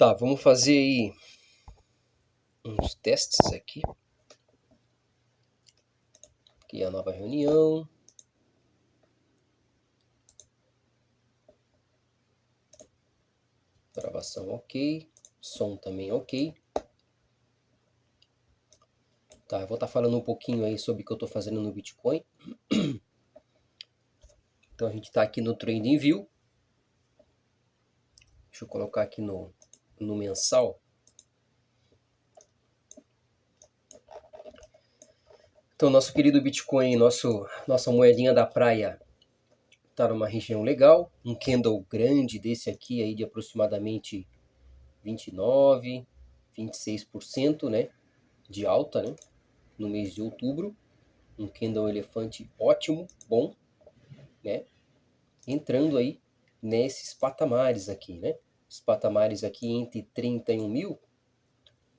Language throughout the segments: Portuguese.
Tá, vamos fazer aí uns testes aqui. Aqui é a nova reunião. Gravação ok. Som também ok. Tá, eu vou estar falando um pouquinho aí sobre o que eu estou fazendo no Bitcoin. Então a gente está aqui no TradingView. Deixa eu colocar aqui no mensal. Então nosso querido Bitcoin, nossa moedinha da praia, está numa região legal. Um candle grande desse aqui aí de aproximadamente 29, 26%, né, de alta, né, no mês de outubro. Um candle elefante ótimo, bom, né, entrando aí nesses patamares aqui, né, os patamares aqui entre 31 mil,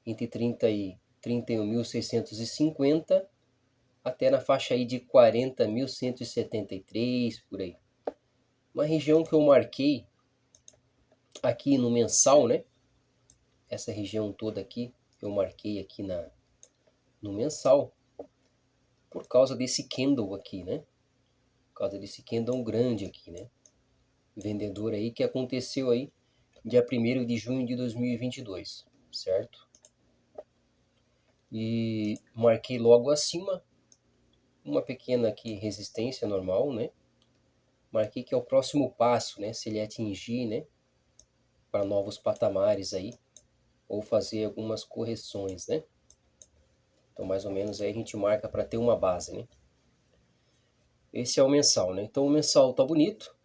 entre 30 e 31.650 até na faixa aí de 40.173 por aí. Uma região que eu marquei aqui no mensal, né, essa região toda aqui eu marquei aqui no mensal por causa desse candle aqui, né? Por causa desse candle grande aqui, né? Vendedor aí que aconteceu aí dia 1º de junho de 2022, certo? E marquei logo acima uma pequena aqui resistência normal, né? Marquei que é o próximo passo, né? Se ele atingir, né? Para novos patamares aí, ou fazer algumas correções, né? Então mais ou menos aí a gente marca para ter uma base, né? Esse é o mensal, né? Então o mensal tá bonito.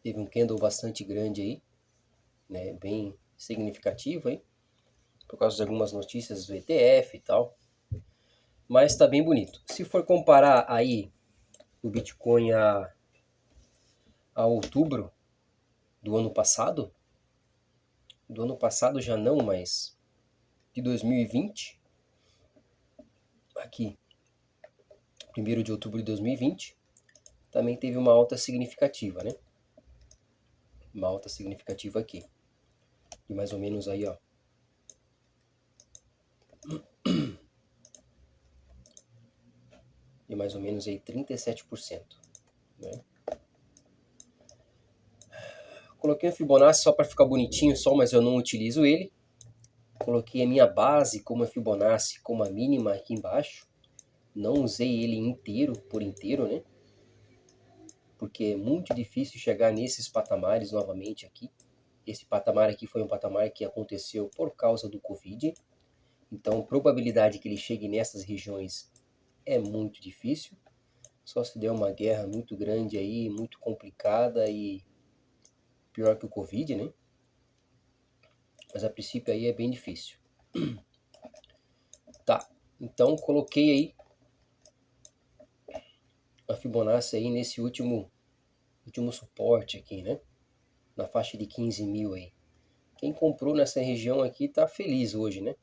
Teve um candle bastante grande aí, né? Bem significativo aí, por causa de algumas notícias do ETF e tal. Mas tá bem bonito. Se for comparar aí o Bitcoin a outubro do ano passado já não, mas de 2020, aqui, 1º de outubro de 2020, também teve uma alta significativa, né? Uma alta significativa aqui. E mais ou menos aí, ó. De mais ou menos aí 37%, né? Coloquei um Fibonacci só para ficar bonitinho só, mas eu não utilizo ele. Coloquei a minha base como a Fibonacci, como a mínima aqui embaixo. Não usei ele inteiro, por inteiro, né? Porque é muito difícil chegar nesses patamares novamente aqui. Esse patamar aqui foi um patamar que aconteceu por causa do Covid. Então, a probabilidade que ele chegue nessas regiões é muito difícil. Só se der uma guerra muito grande aí, muito complicada e pior que o Covid, né? Mas a princípio aí é bem difícil. Tá, então coloquei aí a Fibonacci aí nesse último suporte aqui, né? Na faixa de 15 mil aí. Quem comprou nessa região aqui tá feliz hoje, né?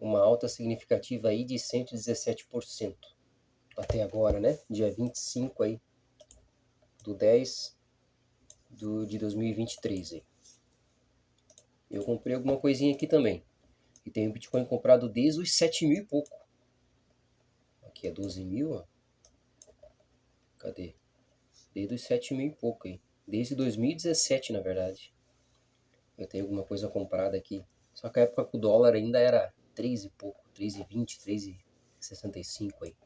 Uma alta significativa aí de 117% até agora, né? Dia 25 aí do 10 de 2023 aí. Eu comprei alguma coisinha aqui também. E tenho Bitcoin comprado desde os 7 mil e pouco. Aqui é 12 mil, ó. Cadê? Desde os 7 mil e pouco aí. Desde 2017, na verdade. Eu tenho alguma coisa comprada aqui. Só que a época que o dólar ainda era 3 e pouco. 3,20, 3,65 aí.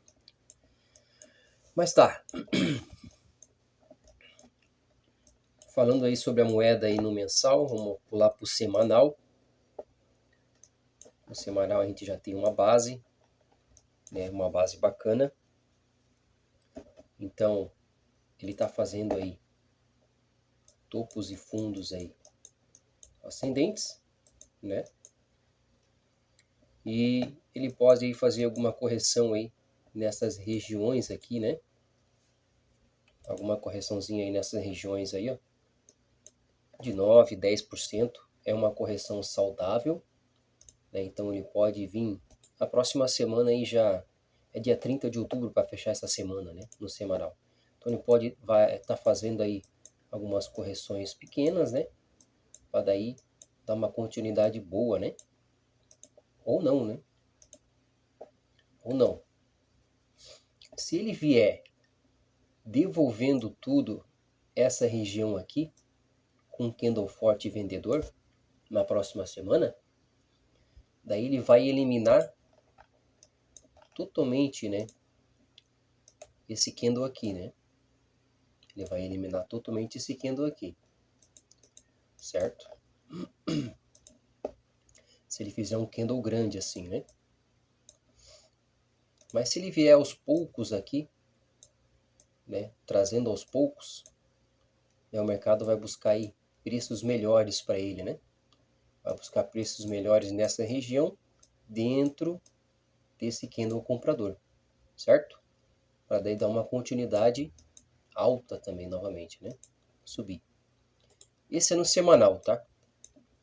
Mas tá. Falando aí sobre a moeda aí no mensal, vamos pular para o semanal. No semanal a gente já tem uma base, né, uma base bacana. Então, ele está fazendo aí topos e fundos aí ascendentes, né? E ele pode aí fazer alguma correção aí nessas regiões aqui, né? Alguma correçãozinha aí nessas regiões aí, ó. De 9, 10% é uma correção saudável, né? Então ele pode vir a próxima semana aí já é dia 30 de outubro para fechar essa semana, né, no semanal. Então ele vai estar fazendo aí algumas correções pequenas, né, para daí dar uma continuidade boa, né? Ou não, né? Ou não. Se ele vier devolvendo tudo essa região aqui, com um candle forte vendedor, na próxima semana, daí ele vai eliminar totalmente, né, esse candle aqui, né? Ele vai eliminar totalmente esse candle aqui, certo? Se ele fizer um candle grande assim, né? Mas se ele vier aos poucos aqui, né, trazendo aos poucos, né, o mercado vai buscar aí preços melhores para ele, né? Vai buscar preços melhores nessa região, dentro desse candle comprador, certo? Para daí dar uma continuidade alta também novamente, né? Subir. Esse é no semanal, tá?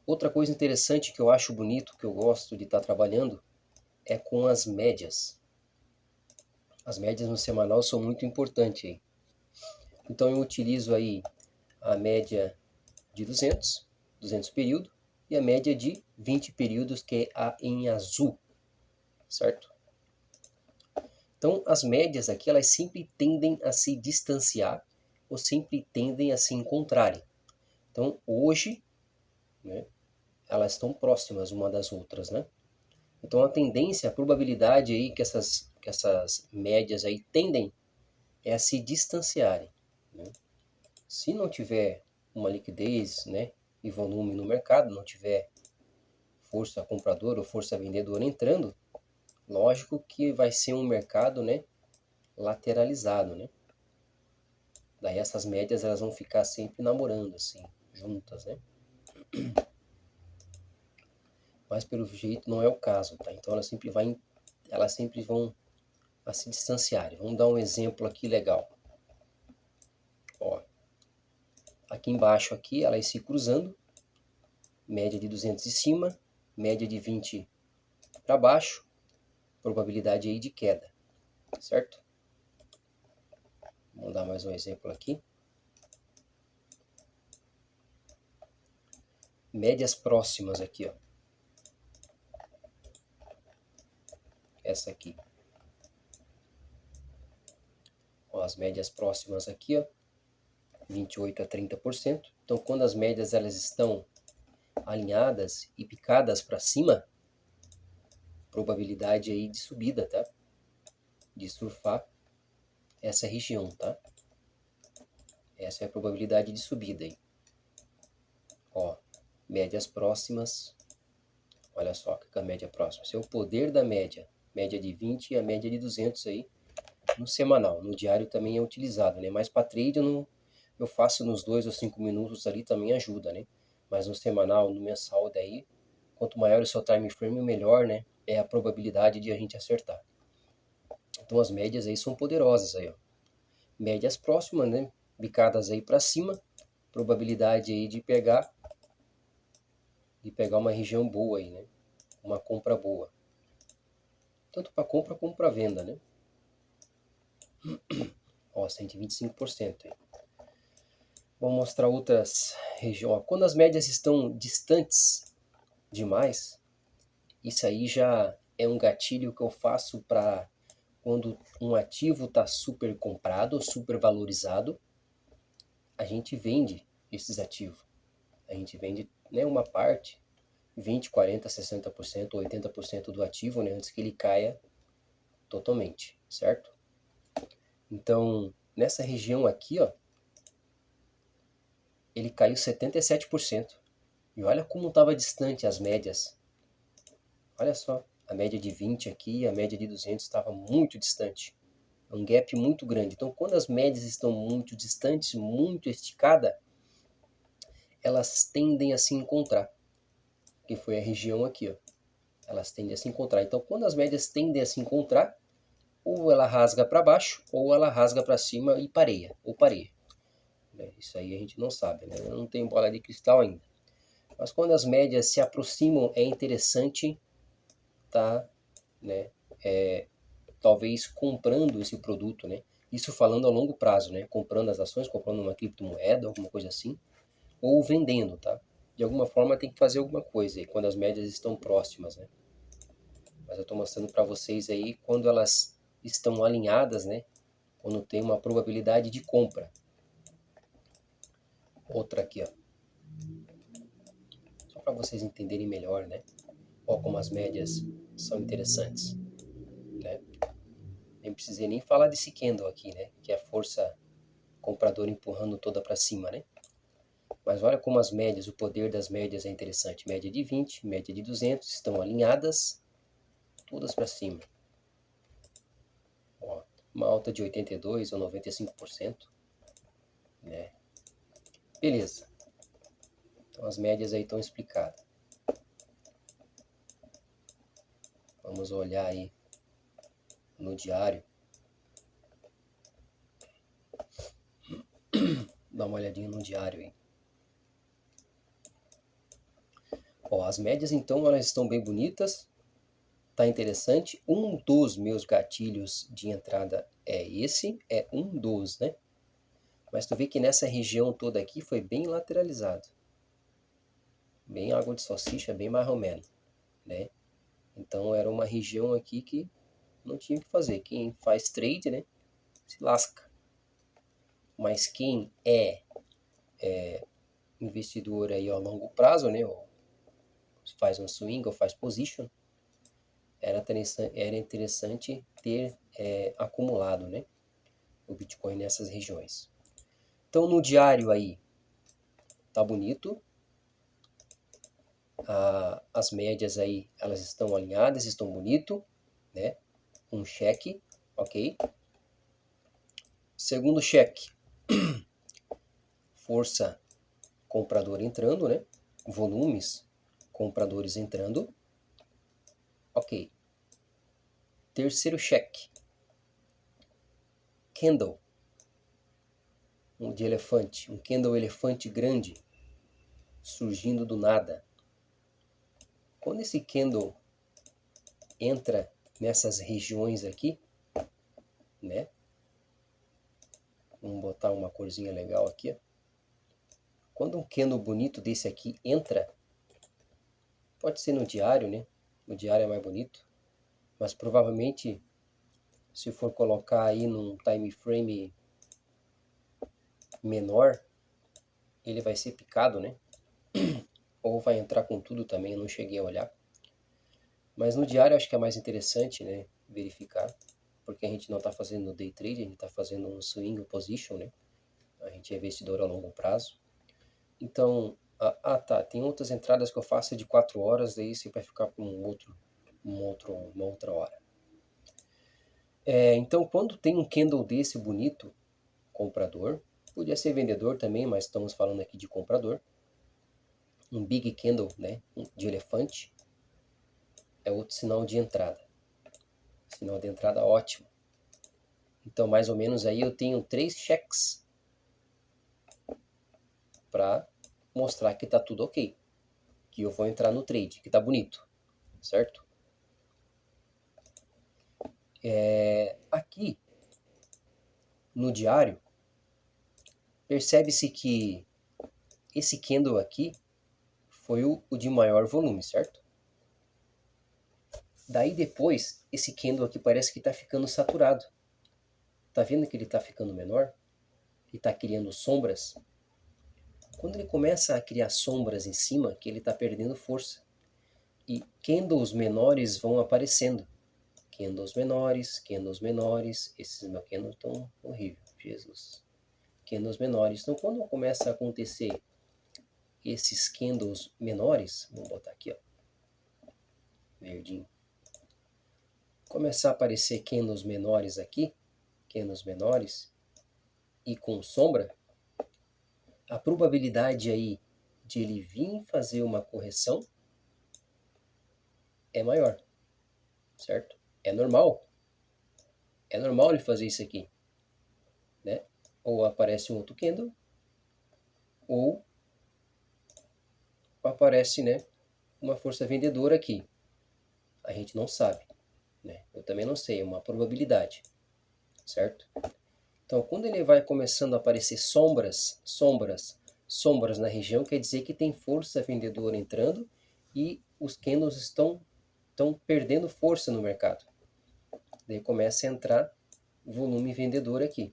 Outra coisa interessante que eu acho bonito, que eu gosto de estar trabalhando, é com as médias. As médias no semanal são muito importantes aí. Então eu utilizo aí a média de 200 períodos, e a média de 20 períodos, que é a em azul, certo? Então as médias aqui, elas sempre tendem a se distanciar, ou sempre tendem a se encontrarem. Então hoje, né, elas estão próximas uma das outras, né? Então a tendência, a probabilidade aí que essas médias aí tendem é a se distanciarem, né? Se não tiver uma liquidez, né, e volume no mercado, não tiver força compradora ou força vendedora entrando, lógico que vai ser um mercado, né, lateralizado, né? Daí essas médias elas vão ficar sempre namorando assim, juntas, né? Mas pelo jeito não é o caso, tá? Então elas sempre vão a se distanciarem. Vamos dar um exemplo aqui legal. Ó, aqui embaixo aqui elas se cruzando, média de 200 em cima, média de 20 para baixo, probabilidade aí de queda, certo? Vamos dar mais um exemplo aqui. Médias próximas aqui, ó. Essa aqui. Ó, as médias próximas aqui, ó, 28 a 30%. Então, quando as médias elas estão alinhadas e picadas para cima, probabilidade aí de subida, tá? De surfar essa região, tá? Essa é a probabilidade de subida aí. Ó, médias próximas. Olha só que é a média próxima. Esse é o poder da média. Média de 20 e a média de 200 aí no semanal. No diário também é utilizado, né? Mas para trade eu faço nos 2 ou 5 minutos ali, também ajuda, né? Mas no semanal, no mensal, daí, quanto maior o seu time frame, melhor, né? É a probabilidade de a gente acertar. Então as médias aí são poderosas aí, ó. Médias próximas, né? Bicadas aí para cima, probabilidade aí de pegar uma região boa aí, né? Uma compra boa. Tanto para compra como para venda, né? Ó, 125% aí. Vou mostrar outras regiões. Quando as médias estão distantes demais, isso aí já é um gatilho que eu faço para quando um ativo está super comprado, super valorizado, a gente vende esses ativos. A gente vende, né, uma parte, 20, 40, 60%, 80% do ativo, né, antes que ele caia totalmente, certo? Então, nessa região aqui, ó, ele caiu 77%. E olha como estava distante as médias. Olha só, a média de 20 aqui e a média de 200 estava muito distante. É um gap muito grande. Então, quando as médias estão muito distantes, muito esticada, elas tendem a se encontrar. Que foi a região aqui, ó. Elas tendem a se encontrar. Então, quando as médias tendem a se encontrar, ou ela rasga para baixo, ou ela rasga para cima e pareia, ou pareia. Isso aí a gente não sabe, né? Eu não tenho bola de cristal ainda. Mas quando as médias se aproximam, é interessante tá, né, talvez comprando esse produto, né? Isso falando a longo prazo, né? Comprando as ações, comprando uma criptomoeda, alguma coisa assim, ou vendendo, tá? de alguma forma tem que fazer alguma coisa aí, quando as médias estão próximas, né? Mas eu estou mostrando para vocês aí quando elas estão alinhadas, né? Quando tem uma probabilidade de compra. Outra aqui, ó. Só para vocês entenderem melhor, né? Ó, como as médias são interessantes, né? Nem precisei nem falar desse candle aqui, né? Que é a força compradora empurrando toda para cima, né? Mas olha como as médias, o poder das médias é interessante. Média de 20, média de 200 estão alinhadas, todas para cima. Ó, uma alta de 82 ou 95%, né? Beleza. Então as médias aí estão explicadas. Vamos olhar aí no diário. Dá uma olhadinha no diário aí. Ó, as médias então elas estão bem bonitas. Tá interessante. Um dos meus gatilhos de entrada é esse, é um dos, né? Mas tu vê que nessa região toda aqui foi bem lateralizado. Bem água de salsicha, bem marromeno, né? Então era uma região aqui que não tinha o que fazer. Quem faz trade, né, se lasca. Mas quem é investidor aí a longo prazo, né, ou faz um swing ou faz position, era interessante ter acumulado, né, o Bitcoin nessas regiões. Então no diário aí tá bonito. As médias aí elas estão alinhadas, estão bonito, né? Um cheque, ok? Segundo cheque, força comprador entrando, né? Volumes compradores entrando, ok. Terceiro cheque, candle, um de elefante, um candle elefante grande surgindo do nada. Quando esse candle entra nessas regiões aqui, né? Vamos botar uma corzinha legal aqui, ó. Quando um candle bonito desse aqui entra, pode ser no diário, né? No diário é mais bonito, mas provavelmente se for colocar aí num time frame menor, ele vai ser picado, né? Ou vai entrar com tudo também, eu não cheguei a olhar. Mas no diário acho que é mais interessante, né, verificar, porque a gente não está fazendo day trade, a gente está fazendo um swing position, né? A gente é investidor a longo prazo. Então, tá, tem outras entradas que eu faço de 4 horas, daí você vai ficar com uma outra hora. Então, quando tem um candle desse bonito, comprador, podia ser vendedor também, mas estamos falando aqui de comprador. Um big candle, né, de elefante, é outro sinal de entrada. Sinal de entrada ótimo. Então, mais ou menos aí eu tenho 3 cheques para mostrar que está tudo ok, que eu vou entrar no trade, que está bonito, certo? Aqui no diário, percebe-se que esse candle aqui foi o de maior volume, certo? Daí depois, esse candle aqui parece que está ficando saturado. Tá vendo que ele está ficando menor? E está criando sombras? Quando ele começa a criar sombras em cima, que ele está perdendo força. E candles menores vão aparecendo. Candles menores, candles menores. Esses meus candles estão horríveis, Jesus. Candles menores. Então, quando começa a acontecer esses candles menores, vamos botar aqui, ó, verdinho. Começar a aparecer candles menores aqui, candles menores, e com sombra, a probabilidade aí de ele vir fazer uma correção é maior, certo? É normal. É normal ele fazer isso aqui, né? Ou aparece um outro candle, ou aparece, né, uma força vendedora aqui. A gente não sabe, né? Eu também não sei, é uma probabilidade, certo? Então, quando ele vai começando a aparecer sombras sombras na região, quer dizer que tem força vendedora entrando e os candles estão perdendo força no mercado. Daí começa a entrar volume vendedor aqui,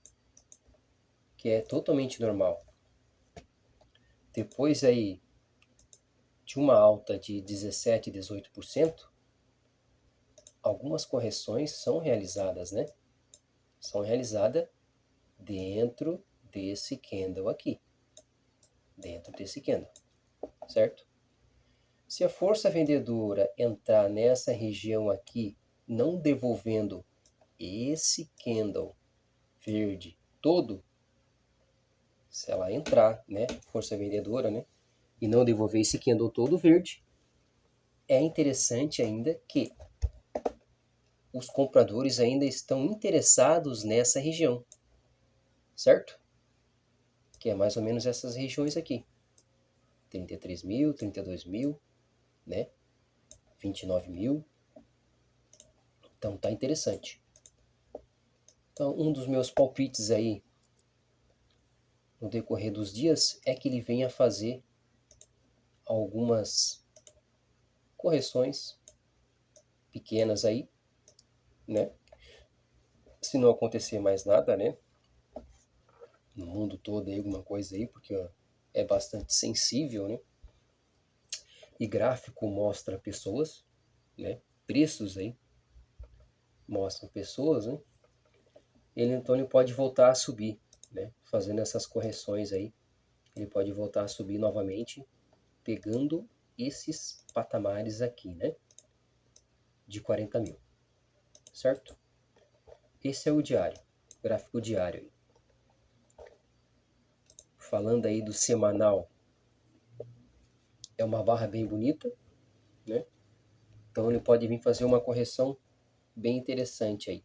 que é totalmente normal. Depois aí de uma alta de 17, 18%, algumas correções são realizadas, né? São realizadas dentro desse candle aqui. Dentro desse candle, certo? Se a força vendedora entrar nessa região aqui, não devolvendo esse candle verde todo, se ela entrar, né, força vendedora, né, e não devolver esse candle todo verde, é interessante ainda que os compradores ainda estão interessados nessa região, certo? Que é mais ou menos essas regiões aqui. 33 mil, 32 mil, né? 29 mil. Então tá interessante. Então um dos meus palpites aí no decorrer dos dias é que ele venha fazer algumas correções pequenas aí, né? Se não acontecer mais nada, né? No mundo todo aí, alguma coisa aí, porque ó, é bastante sensível, né? E gráfico mostra pessoas, né? Preços aí mostram pessoas, né? Então ele pode voltar a subir, né? Fazendo essas correções aí, ele pode voltar a subir novamente, pegando esses patamares aqui, né? De 40 mil, certo? Esse é o diário, gráfico diário aí. Falando aí do semanal, é uma barra bem bonita, né? Então ele pode vir fazer uma correção bem interessante aí.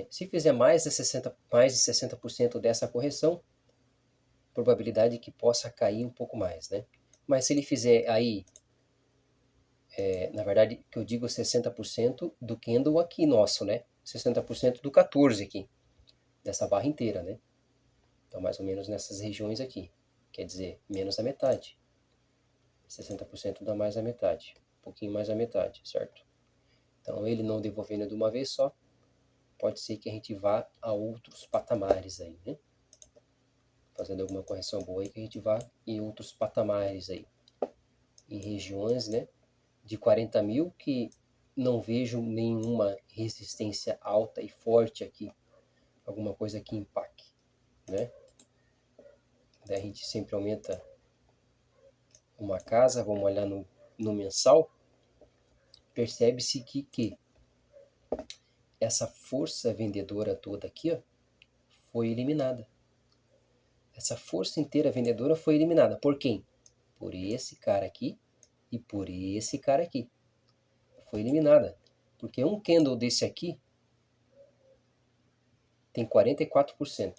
Se fizer mais de 60% dessa correção, probabilidade que possa cair um pouco mais, né? Mas se ele fizer aí, na verdade, que eu digo 60% do candle aqui nosso, né? 60% do 14 aqui, dessa barra inteira, né? Então mais ou menos nessas regiões aqui, quer dizer, menos da metade. 60% dá mais da metade, um pouquinho mais da metade, certo? Então ele não devolvendo de uma vez só, pode ser que a gente vá a outros patamares aí, né? Fazendo alguma correção boa aí, que a gente vá em outros patamares aí. Em regiões, né, de 40 mil, que não vejo nenhuma resistência alta e forte aqui. Alguma coisa que impacte, né? Daí a gente sempre aumenta uma casa, vamos olhar no mensal, percebe-se que essa força vendedora toda aqui, ó, foi eliminada. Essa força inteira vendedora foi eliminada. Por quem? Por esse cara aqui e por esse cara aqui. Foi eliminada. Porque um candle desse aqui tem 44%.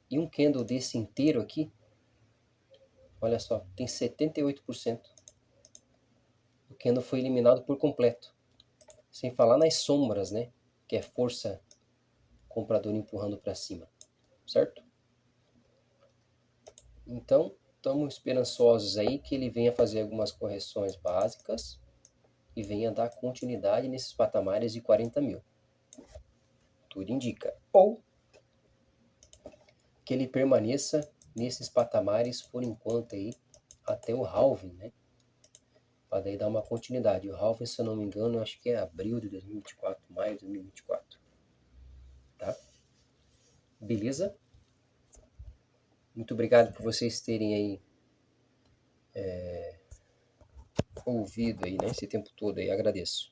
E um candle desse inteiro aqui, olha só, tem 78%. O candle foi eliminado por completo. Sem falar nas sombras, né? Que é força comprador empurrando para cima. Certo? Então, estamos esperançosos aí que ele venha fazer algumas correções básicas e venha dar continuidade nesses patamares de 40 mil. Tudo indica. Ou que ele permaneça nesses patamares por enquanto aí, até o halving, né? Para daí dar uma continuidade. O halving, se eu não me engano, acho que é abril de 2024, maio de 2024. Tá? Beleza? Muito obrigado por vocês terem aí ouvido aí, né, esse tempo todo aí. Agradeço.